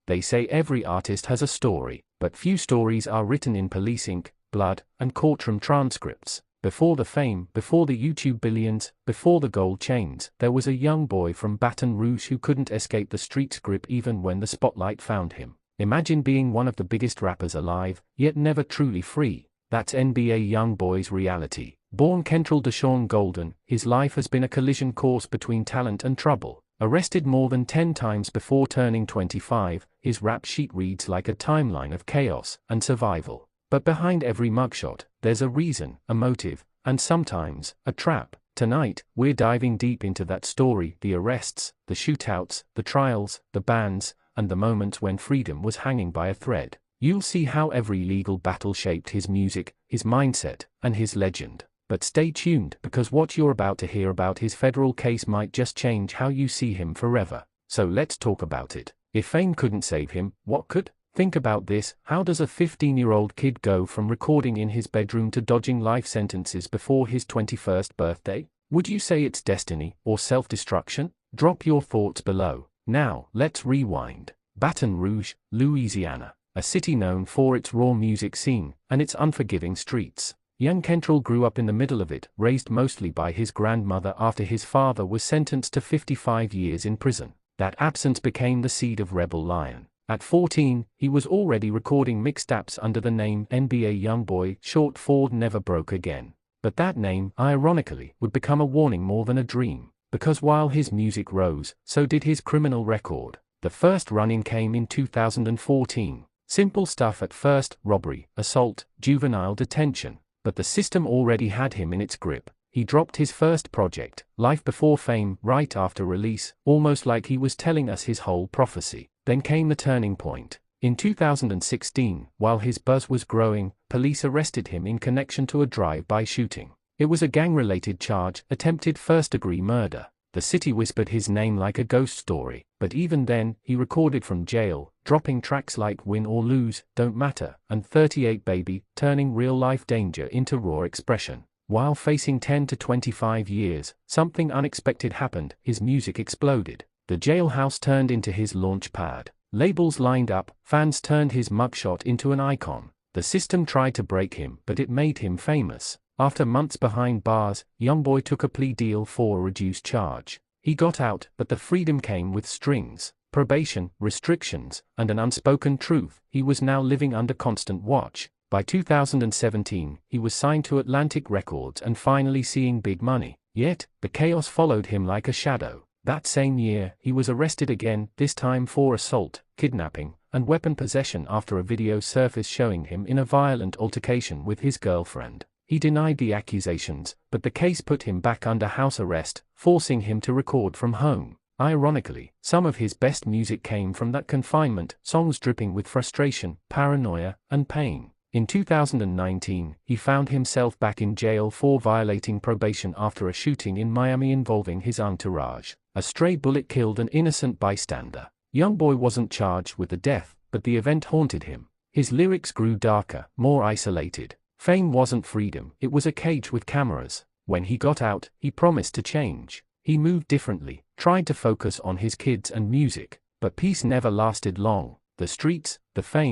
They say every artist has a story, but few stories are written in police ink, blood, and courtroom transcripts. Before the fame, before the YouTube billions, before the gold chains, there was a young boy from Baton Rouge who couldn't escape the street's grip even when the spotlight found him. Imagine being one of the biggest rappers alive, yet never truly free. That's NBA YoungBoy's reality. Born Kentrell Deshaun Golden, his life has been a collision course between talent and trouble. Arrested more than 10 times before turning 25, his rap sheet reads like a timeline of chaos and survival. But behind every mugshot, there's a reason, a motive, and sometimes, a trap. Tonight, we're diving deep into that story, the arrests, the shootouts, the trials, the bans, and the moments when freedom was hanging by a thread. You'll see how every legal battle shaped his music, his mindset, and his legend. But stay tuned, because what you're about to hear about his federal case might just change how you see him forever. So let's talk about it. If fame couldn't save him, what could? Think about this: how does a 15-year-old kid go from recording in his bedroom to dodging life sentences before his 21st birthday? Would you say it's destiny or self-destruction? Drop your thoughts below. Now, let's rewind. Baton Rouge, Louisiana, a city known for its raw music scene and its unforgiving streets. Young Kentrell grew up in the middle of it, raised mostly by his grandmother after his father was sentenced to 55 years in prison. That absence became the seed of Rebel Lion. At 14, he was already recording mixtapes under the name NBA YoungBoy, short for Never Broke Again. But that name, ironically, would become a warning more than a dream. Because while his music rose, so did his criminal record. The first run-in came in 2014. Simple stuff at first: robbery, assault, juvenile detention. But the system already had him in its grip. He dropped his first project, Life Before Fame, right after release, almost like he was telling us his whole prophecy. Then came the turning point. In 2016, while his buzz was growing, police arrested him in connection to a drive-by shooting. It was a gang-related charge, attempted first-degree murder. The city whispered his name like a ghost story, but even then, he recorded from jail, dropping tracks like Win or Lose, Don't Matter, and 38 Baby, turning real-life danger into raw expression. While facing 10 to 25 years, something unexpected happened: his music exploded. The jailhouse turned into his launch pad. Labels lined up, fans turned his mugshot into an icon. The system tried to break him, but it made him famous. After months behind bars, YoungBoy took a plea deal for a reduced charge. He got out, but the freedom came with strings, probation, restrictions, and an unspoken truth: he was now living under constant watch. By 2017, he was signed to Atlantic Records and finally seeing big money. Yet, the chaos followed him like a shadow. That same year, he was arrested again, this time for assault, kidnapping, and weapon possession after a video surfaced showing him in a violent altercation with his girlfriend. He denied the accusations, but the case put him back under house arrest, forcing him to record from home. Ironically, some of his best music came from that confinement, songs dripping with frustration, paranoia, and pain. In 2019, he found himself back in jail for violating probation after a shooting in Miami involving his entourage. A stray bullet killed an innocent bystander. YoungBoy wasn't charged with the death, but the event haunted him. His lyrics grew darker, more isolated. Fame wasn't freedom, it was a cage with cameras. When he got out, he promised to change. He moved differently, tried to focus on his kids and music. But peace never lasted long. The streets, the fame,